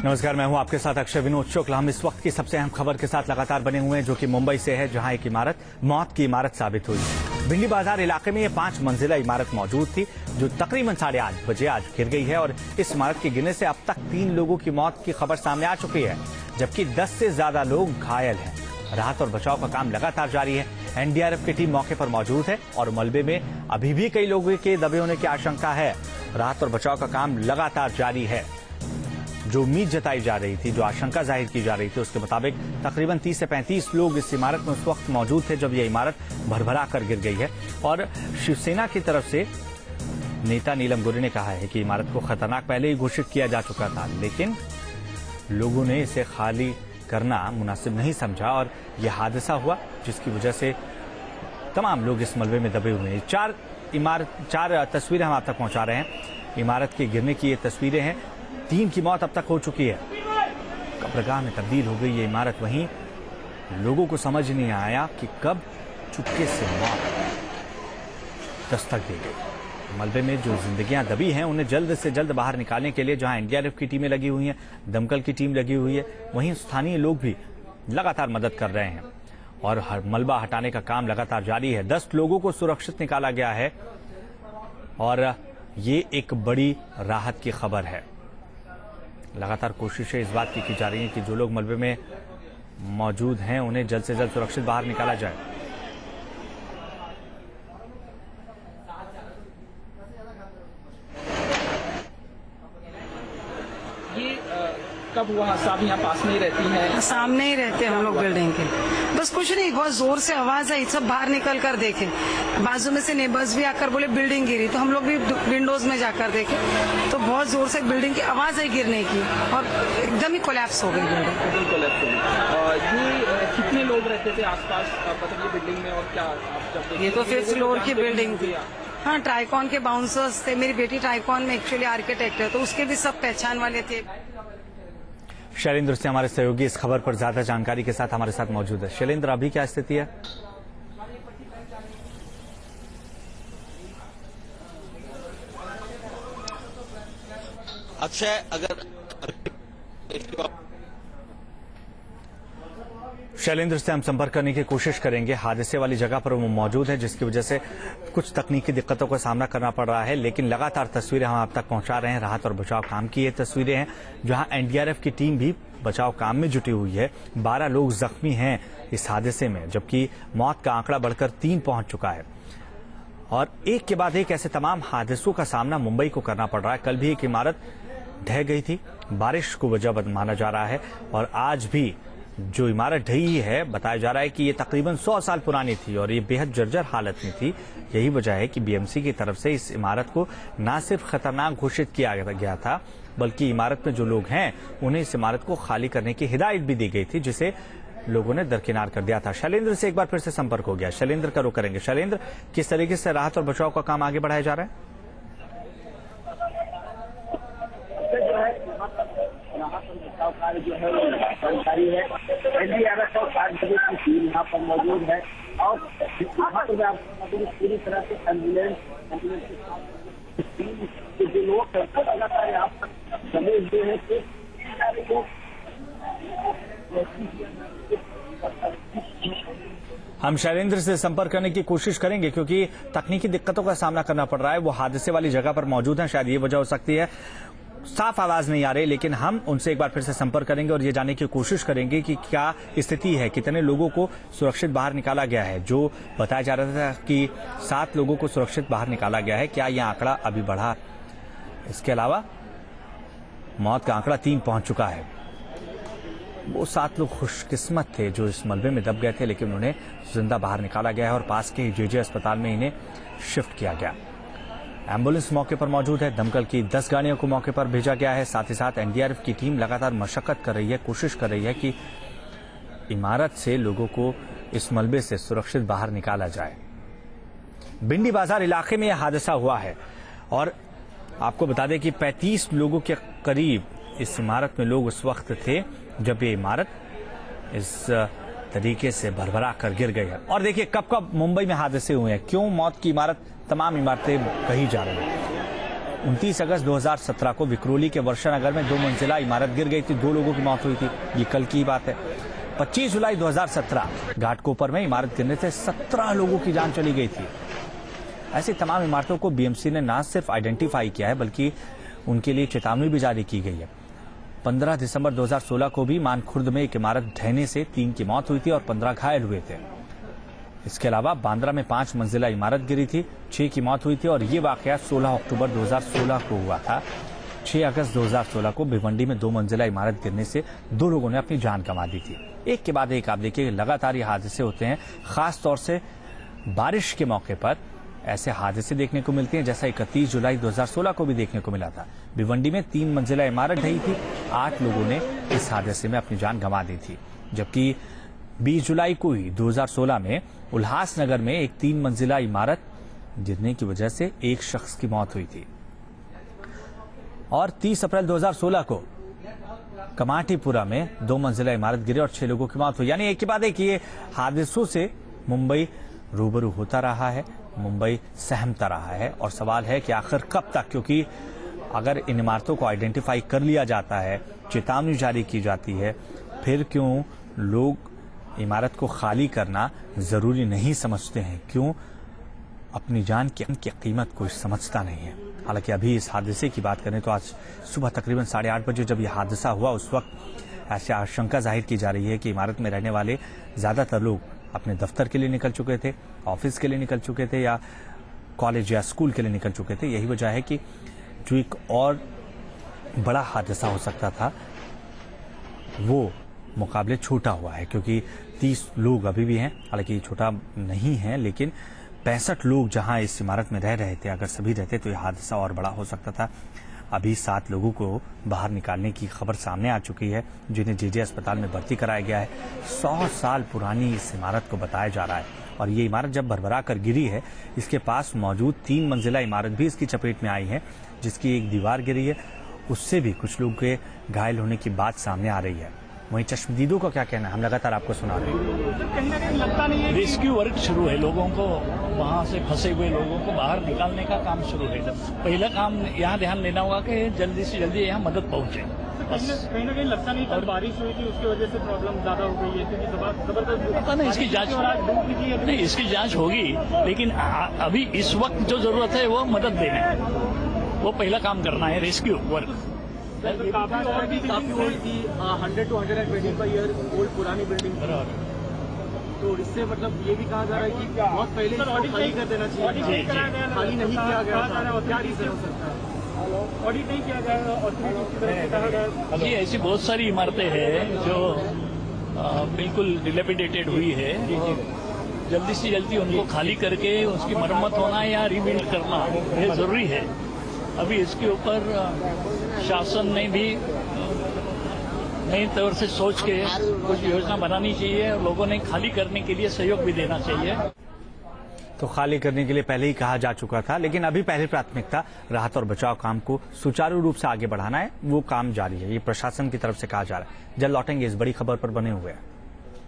नमस्कार, मैं हूं आपके साथ अक्षय विनोद शुक्ल। हम इस वक्त की सबसे अहम खबर के साथ लगातार बने हुए हैं, जो कि मुंबई से है, जहां एक इमारत मौत की इमारत साबित हुई। भिंडी बाजार इलाके में ये 5 मंजिला इमारत मौजूद थी, जो तकरीबन 8:30 बजे आज गिर गई है। और इस इमारत के गिरने से अब तक 3 लोगों की मौत की खबर सामने आ चुकी है, जबकि 10 से ज्यादा लोग घायल हैं। राहत और बचाव का काम लगातार जारी है। एनडीआरएफ की टीम मौके पर मौजूद है और मलबे में अभी भी कई लोगों के दबे होने की आशंका है। राहत और बचाव का काम लगातार जारी है। जो उम्मीद जताई जा रही थी, जो आशंका जाहिर की जा रही थी, उसके मुताबिक तकरीबन 30 से 35 लोग इस इमारत में उस वक्त मौजूद थे जब यह इमारत भरभरा कर गिर गई है। और शिवसेना की तरफ से नेता नीलम गोरे ने कहा है कि इमारत को खतरनाक पहले ही घोषित किया जा चुका था, लेकिन लोगों ने इसे खाली करना मुनासिब नहीं समझा और यह हादसा हुआ, जिसकी वजह से तमाम लोग इस मलबे में दबे हुए हैं। 4 तस्वीरें हम आप तक पहुंचा रहे हैं। इमारत के गिरने की ये तस्वीरें हैं। 3 की मौत अब तक हो चुकी है। कब्रगाह में तब्दील हो गई ये इमारत। वहीं लोगों को समझ नहीं आया कि कब चुपके से मौत दस्तक दे गई। मलबे में जो जिंदगियां दबी हैं, उन्हें जल्द से जल्द बाहर निकालने के लिए जहां एनडीआरएफ की टीमें लगी हुई हैं, दमकल की टीम लगी हुई है, वहीं स्थानीय लोग भी लगातार मदद कर रहे हैं और मलबा हटाने का काम लगातार जारी है। 10 लोगों को सुरक्षित निकाला गया है और ये एक बड़ी राहत की खबर है। लगातार कोशिशें इस बात की जा रही हैं कि जो लोग मलबे में मौजूद हैं, उन्हें जल्द से जल्द सुरक्षित बाहर निकाला जाए। ये कब हुआ हादसा? आप यहाँ पास में ही रहती हैं? सामने ही रहते हैं हम लोग बिल्डिंग के। बस कुछ नहीं, बहुत जोर से आवाज आई, सब बाहर निकल कर देखे। बाजू में से नेबर्स भी आकर बोले बिल्डिंग गिरी, तो हम लोग भी विंडोज में जाकर देखे तो बहुत जोर से बिल्डिंग की आवाज आई गिरने की और एकदम ही कोलैप्स हो गई बिल्डिंग। कोलैप्स हो गई। ये कितने लोग रहते थे आसपास, मतलब ये बिल्डिंग में? और क्या ये तो 5th फ्लोर की बिल्डिंग थी। हाँ, ट्राइकॉन के बाउंसर्स थे। मेरी बेटी ट्राइकॉन में एक्चुअली आर्किटेक्ट है, तो उसके भी सब पहचान वाले थे। शैलेंद्र से हमारे सहयोगी इस खबर पर ज्यादा जानकारी के साथ हमारे साथ मौजूद है। शैलेंद्र, अभी क्या स्थिति है? अक्षय, अगर शैलेंद्र से हम संपर्क करने की कोशिश करेंगे। हादसे वाली जगह पर वो मौजूद है, जिसकी वजह से कुछ तकनीकी दिक्कतों का सामना करना पड़ रहा है, लेकिन लगातार तस्वीरें हम आप तक पहुंचा रहे हैं। राहत और बचाव काम की ये तस्वीरें हैं, जहां एनडीआरएफ की टीम भी बचाव काम में जुटी हुई है। 12 लोग जख्मी हैं इस हादसे में, जबकि मौत का आंकड़ा बढ़कर 3 पहुंच चुका है। और एक के बाद एक ऐसे तमाम हादसों का सामना मुंबई को करना पड़ रहा है। कल भी एक इमारत ढह गई थी, बारिश को वजह माना जा रहा है, और आज भी जो इमारत ढही है, बताया जा रहा है कि ये तकरीबन 100 साल पुरानी थी और ये बेहद जर्जर हालत में थी। यही वजह है कि बीएमसी की तरफ से इस इमारत को न सिर्फ खतरनाक घोषित किया गया था, बल्कि इमारत में जो लोग हैं उन्हें इस इमारत को खाली करने की हिदायत भी दी गई थी, जिसे लोगों ने दरकिनार कर दिया था। शैलेंद्र से एक बार फिर से संपर्क हो गया। शैलेंद्र का रुख करेंगे। शैलेंद्र, किस तरीके से राहत और बचाव का काम आगे बढ़ाया जा रहा है? कार्य जो है वो जानकारी है। एनडीआरएफ और 5 बजे की टीम यहाँ पर मौजूद है और यहाँ पर पूरी तरह से एम्बुलेंस के साथ टीम के जो लोग लगातार यहाँ पर जमे हुए हैं। हम शैलेंद्र से संपर्क करने की कोशिश करेंगे, क्योंकि तकनीकी दिक्कतों का सामना करना पड़ रहा है। वो हादसे वाली जगह पर मौजूद हैं, शायद ये वजह हो सकती है। साफ आवाज नहीं आ रही, लेकिन हम उनसे एक बार फिर से संपर्क करेंगे और ये जानने की कोशिश करेंगे कि क्या स्थिति है, कितने लोगों को सुरक्षित बाहर निकाला गया है। जो बताया जा रहा था कि 7 लोगों को सुरक्षित बाहर निकाला गया है, क्या यह आंकड़ा अभी बढ़ा? इसके अलावा मौत का आंकड़ा 3 पहुंच चुका है। वो 7 लोग खुशकिस्मत थे जो इस मलबे में दब गए थे, लेकिन उन्हें जिंदा बाहर निकाला गया है और पास के जेजे अस्पताल में इन्हें शिफ्ट किया गया। एम्बुलेंस मौके पर मौजूद है, दमकल की 10 गाड़ियों को मौके पर भेजा गया है। साथ ही साथ एनडीआरएफ की टीम लगातार मशक्कत कर रही है, कोशिश कर रही है कि इमारत से लोगों को इस मलबे से सुरक्षित बाहर निकाला जाए। भिंडी बाजार इलाके में यह हादसा हुआ है और आपको बता दें कि 35 लोगों के करीब इस इमारत में लोग उस वक्त थे जब ये इमारत इस तरीके से भरभरा कर गिर गई है। और देखिए कब कब मुंबई में हादसे हुए हैं, क्यों मौत की इमारत, तमाम इमारतें कही जा रही हैं। 29 अगस्त 2017 को विक्रोली के वर्षा नगर में 2 मंजिला इमारत गिर गई थी, 2 लोगों की मौत हुई थी। ये कल की बात है। 25 जुलाई 2017 घाटकोपर में इमारत गिरने से 17 लोगों की जान चली गई थी। ऐसी तमाम इमारतों को बीएमसी ने न सिर्फ आइडेंटिफाई किया है बल्कि उनके लिए चेतावनी भी जारी की गई है। 15 दिसंबर 2016 को भी मानखुर्द में एक इमारत ढहने से 3 की मौत हुई थी और 15 घायल हुए थे। इसके अलावा बांद्रा में 5 मंजिला इमारत गिरी थी, 6 की मौत हुई थी और ये वाकया 16 अक्टूबर 2016 को हुआ था। 6 अगस्त 2016 को भिवंडी में 2 मंजिला इमारत गिरने से 2 लोगों ने अपनी जान गंवा दी थी। एक के बाद एक आप देखिए लगातार ये हादसे होते हैं, खास तौर से बारिश के मौके पर ऐसे हादसे देखने को मिलते हैं, जैसा 31 जुलाई 2016 को भी देखने को मिला था। भिवंडी में 3 मंजिला इमारत ढही थी, 8 लोगों ने इस हादसे में अपनी जान गंवा दी थी। जबकि 20 जुलाई को ही 2016 में उल्लासनगर में एक 3 मंजिला इमारत गिरने की वजह से एक शख्स की मौत हुई थी। और 30 अप्रैल 2016 को कमाटीपुरा में 2 मंजिला इमारत गिरी और 6 लोगों की मौत हुई। यानी एक के बाद एक ये हादसों से मुंबई रूबरू होता रहा है, मुंबई सहमता रहा है। और सवाल है कि आखिर कब तक, क्योंकि अगर इन इमारतों को आइडेंटिफाई कर लिया जाता है, चेतावनी जारी की जाती है, फिर क्यों लोग इमारत को खाली करना जरूरी नहीं समझते हैं? क्यों अपनी जान की कीमत कोई समझता नहीं है? हालांकि अभी इस हादसे की बात करें तो आज सुबह तकरीबन 8:30 बजे जब यह हादसा हुआ, उस वक्त ऐसी आशंका जाहिर की जा रही है कि इमारत में रहने वाले ज्यादातर लोग अपने दफ्तर के लिए निकल चुके थे, ऑफिस के लिए निकल चुके थे या कॉलेज या स्कूल के लिए निकल चुके थे। यही वजह है कि जो एक और बड़ा हादसा हो सकता था वो मुकाबले छोटा हुआ है, क्योंकि 30 लोग अभी भी हैं। हालांकि छोटा नहीं है, लेकिन 65 लोग जहां इस इमारत में रह रहे थे, अगर सभी रहते तो यह हादसा और बड़ा हो सकता था। अभी 7 लोगों को बाहर निकालने की खबर सामने आ चुकी है, जिन्हें जेजे अस्पताल में भर्ती कराया गया है। 100 साल पुरानी इस इमारत को बताया जा रहा है और ये इमारत जब भरभरा कर गिरी है, इसके पास मौजूद 3 मंजिला इमारत भी इसकी चपेट में आई है, जिसकी एक दीवार गिरी है। उससे भी कुछ लोग के घायल होने की बात सामने आ रही है। वहीं चश्मदीदों का क्या कहना है, हम लगातार आपको सुना रहे हैं। रेस्क्यू वर्क शुरू है, लोगों को वहां से फंसे हुए लोगों को बाहर निकालने का काम शुरू है। पहला काम यहाँ ध्यान देना होगा कि जल्दी से जल्दी यहाँ मदद पहुंचे। कहीं ना कहीं लगता नहीं कल बारिश हुई थी, उसकी वजह से प्रॉब्लम ज्यादा हो गई है, क्योंकि जबरदस्त पता नहीं इसकी जांच नहीं, इसकी जांच होगी, लेकिन अभी इस वक्त जो जरूरत है वो मदद देना है, वो पहला काम करना है, रेस्क्यू वर्क। काफी और भी काफी ओल्ड थी, 100 to 125 ईयर ओल्ड पुरानी बिल्डिंग, तो इससे मतलब ये भी कहा जा रहा है कि बहुत पहले इसको खाली कर देना चाहिए। खाली नहीं किया गया था, क्या रीजन हो सकता है? ऑडिट नहीं किया जाएगा। जी, ऐसी बहुत सारी इमारतें हैं जो बिल्कुल डिलेपिडेटेड हुई है। जल्दी से जल्दी उनको खाली करके उसकी मरम्मत होना या रिबिल्ड करना ये जरूरी है। अभी इसके ऊपर शासन ने भी नई तौर से सोच के कुछ योजना बनानी चाहिए और लोगों ने खाली करने के लिए सहयोग भी देना चाहिए। तो खाली करने के लिए पहले ही कहा जा चुका था, लेकिन अभी पहली प्राथमिकता राहत और बचाव काम को सुचारू रूप से आगे बढ़ाना है, वो काम जारी है। ये प्रशासन की तरफ से कहा जा रहा है। जल्द लौटेंगे इस बड़ी खबर पर बने हुए हैं।